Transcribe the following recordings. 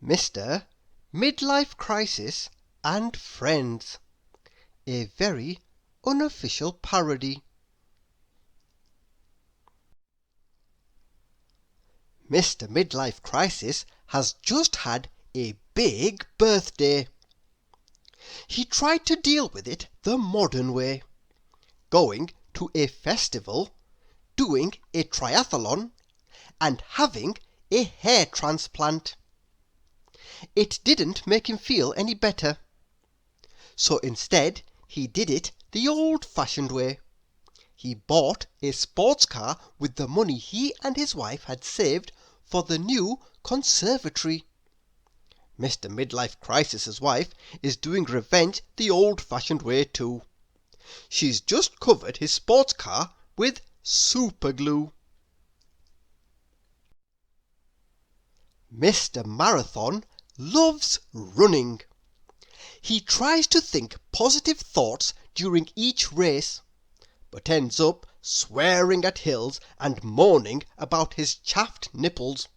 Mr. Midlife Crisis and Friends, a very unofficial parody. Mr. Midlife Crisis has just had a big birthday. He tried to deal with it the modern way, going to a festival, doing a triathlon, and having a hair transplant. It didn't make him feel any better. So instead, he did it the old-fashioned way. He bought a sports car with the money he and his wife had saved for the new conservatory. Mr. Midlife Crisis's wife is doing revenge the old-fashioned way too. She's just covered his sports car with super glue. Mr. Marathon loves running. He tries to think positive thoughts during each race, but ends up swearing at hills and moaning about his chaffed nipples.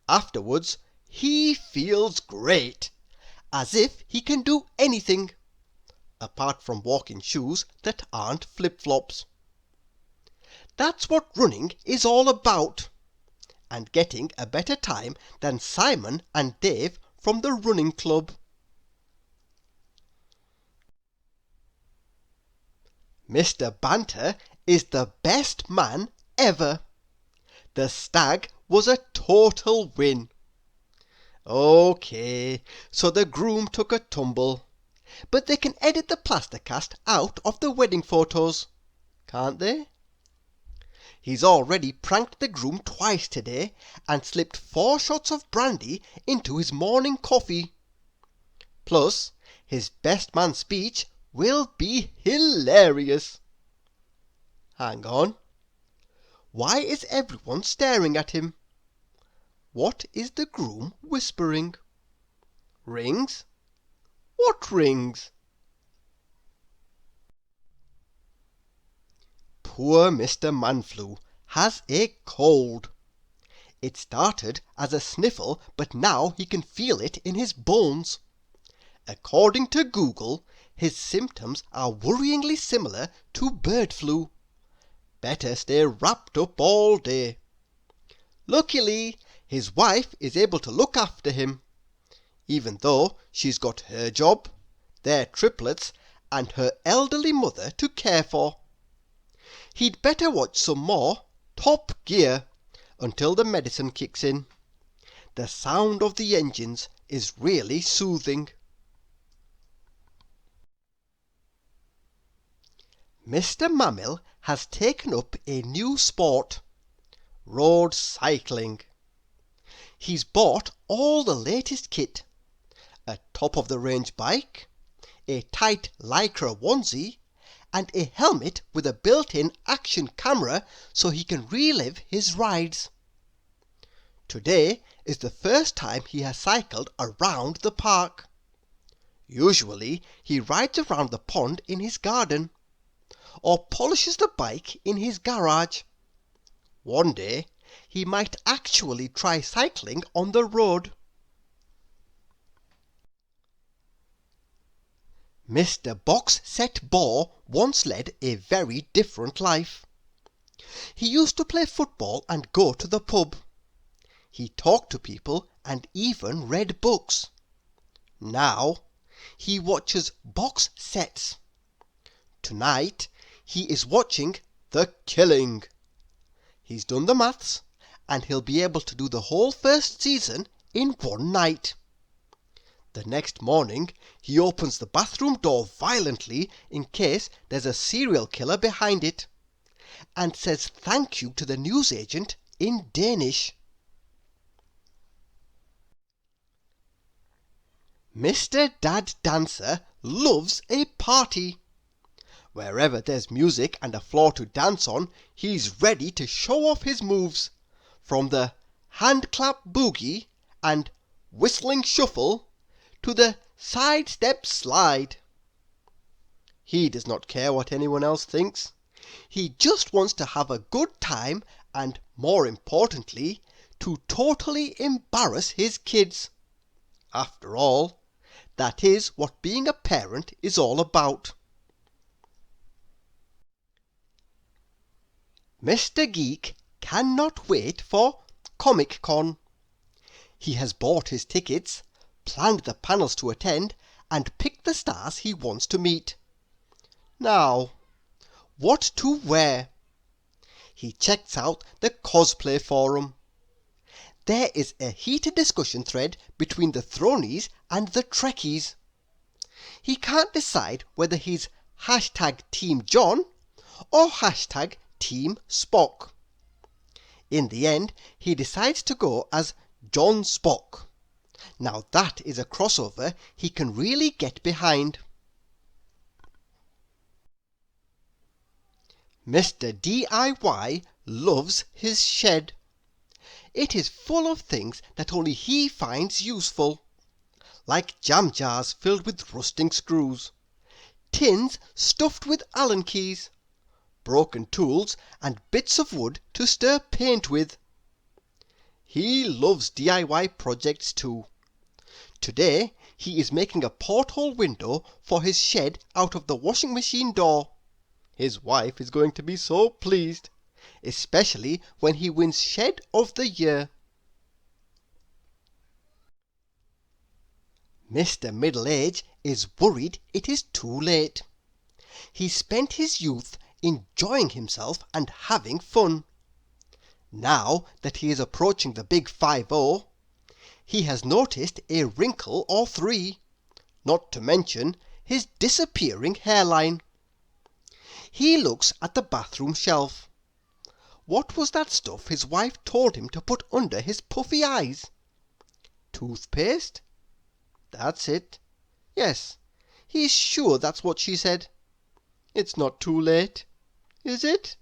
Afterwards, he feels great, as if he can do anything, apart from walk in shoes that aren't flip-flops. That's what running is all about, and getting a better time than Simon and Dave from the running club. Mr. Banter is the best man ever. The stag was a total win. OK, so the groom took a tumble, but they can edit the plaster cast out of the wedding photos, can't they? He's already pranked the groom twice today and slipped 4 shots of brandy into his morning coffee. Plus, his best man speech will be hilarious. Hang on. Why is everyone staring at him? What is the groom whispering? Rings? What rings? Poor Mr. Manflu has a cold. It started as a sniffle, but now he can feel it in his bones. According to Google, his symptoms are worryingly similar to bird flu. Better stay wrapped up all day. Luckily, his wife is able to look after him, even though she's got her job, their triplets, and her elderly mother to care for. He'd better watch some more Top Gear until the medicine kicks in. The sound of the engines is really soothing. Mr. Mammill has taken up a new sport, road cycling. He's bought all the latest kit, a top-of-the-range bike, a tight lycra onesie, and a helmet with a built-in action camera so he can relive his rides. Today is the first time he has cycled around the park. Usually he rides around the pond in his garden, or polishes the bike in his garage. One day he might actually try cycling on the road. Mr. Boxset once led a very different life. He used to play football and go to the pub. He talked to people and even read books. Now he watches box sets. Tonight he is watching The Killing. He's done the maths, and he'll be able to do the whole first season in one night. The next morning he opens the bathroom door violently in case there's a serial killer behind it, and says thank you to the newsagent in Danish. Mr. Dad Dancer loves a party. Wherever there's music and a floor to dance on, he's ready to show off his moves, from the hand clap boogie and whistling shuffle to the sidestep slide. He does not care what anyone else thinks. He just wants to have a good time and, more importantly, to totally embarrass his kids. After all, that is what being a parent is all about. Mr. Geek cannot wait for Comic-Con. He has bought his tickets, planned the panels to attend, and picked the stars he wants to meet. Now, what to wear? He checks out the cosplay forum. There is a heated discussion thread between the Thronies and the Trekkies. He can't decide whether he's #Team John or #Team Spock. In the end, he decides to go as John Spock. Now that is a crossover he can really get behind. Mr. DIY loves his shed. It is full of things that only he finds useful, like jam jars filled with rusting screws, tins stuffed with Allen keys, broken tools, and bits of wood to stir paint with. He loves DIY projects too. Today he is making a porthole window for his shed out of the washing machine door. His wife is going to be so pleased, especially when he wins Shed of the Year. Mr. Middle-Age is worried it is too late. He spent his youth enjoying himself and having fun. Now that he is approaching the big 50, he has noticed a wrinkle or three, not to mention his disappearing hairline. He looks at the bathroom shelf. What was that stuff his wife told him to put under his puffy eyes? Toothpaste? That's it. Yes, he's sure that's what she said. It's not too late, is it?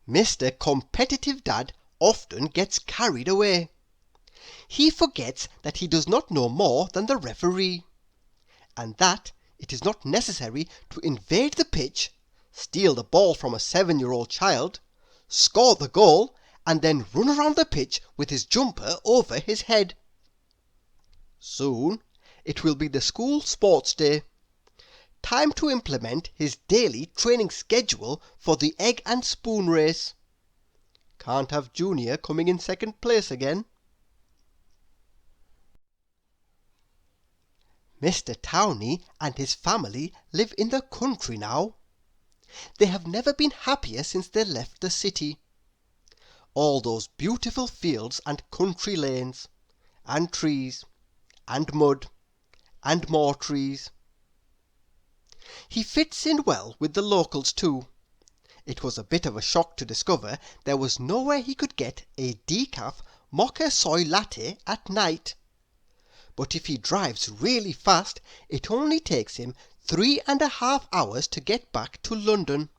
Mr. Competitive Dad often gets carried away. He forgets that he does not know more than the referee, and that it is not necessary to invade the pitch, steal the ball from a 7-year-old child, score the goal, and then run around the pitch with his jumper over his head. Soon it will be the school sports day. Time to implement his daily training schedule for the egg and spoon race. Can't have Junior coming in second place again. Mr. Towney and his family live in the country now. They have never been happier since they left the city. All those beautiful fields and country lanes, and trees, and mud, and more trees. He fits in well with the locals too. It was a bit of a shock to discover there was nowhere he could get a decaf mocha soy latte at night. But if he drives really fast, it only takes him 3.5 hours to get back to London.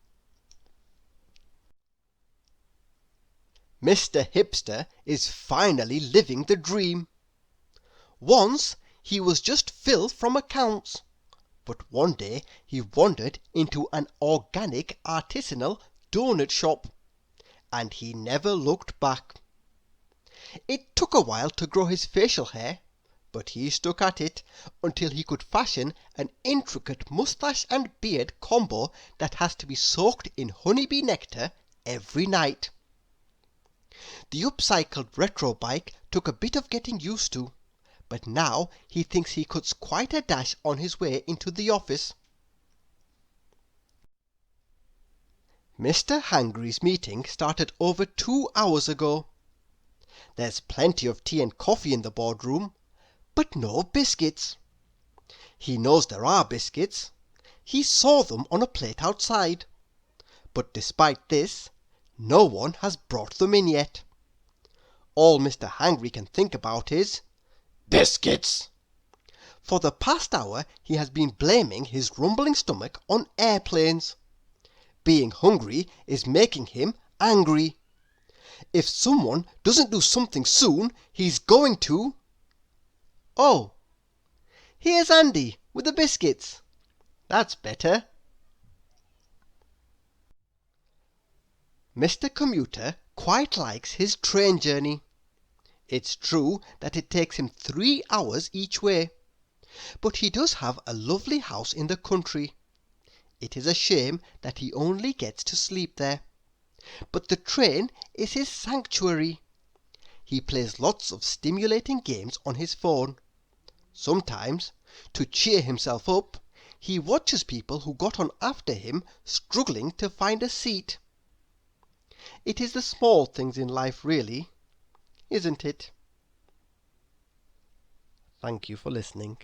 Mr. Hipster is finally living the dream. Once he was just Phil from accounts, but one day he wandered into an organic artisanal donut shop, and he never looked back. It took a while to grow his facial hair, but he stuck at it until he could fashion an intricate moustache and beard combo that has to be soaked in honeybee nectar every night. The upcycled retro bike took a bit of getting used to, but now he thinks he cuts quite a dash on his way into the office. Mr. Hangry's meeting started over 2 hours ago. There's plenty of tea and coffee in the boardroom, but no biscuits. He knows there are biscuits. He saw them on a plate outside. But despite this, no one has brought them in yet. All Mr. Hangry can think about is biscuits. For the past hour he has been blaming his rumbling stomach on airplanes. Being hungry is making him angry. If someone doesn't do something soon, he's going to... Oh, here's Andy with the biscuits. That's better. Mr. Commuter quite likes his train journey. It's true that it takes him 3 hours each way, but he does have a lovely house in the country. It is a shame that he only gets to sleep there. But the train is his sanctuary. He plays lots of stimulating games on his phone. Sometimes, to cheer himself up, he watches people who got on after him struggling to find a seat. It is the small things in life, really, isn't it? Thank you for listening.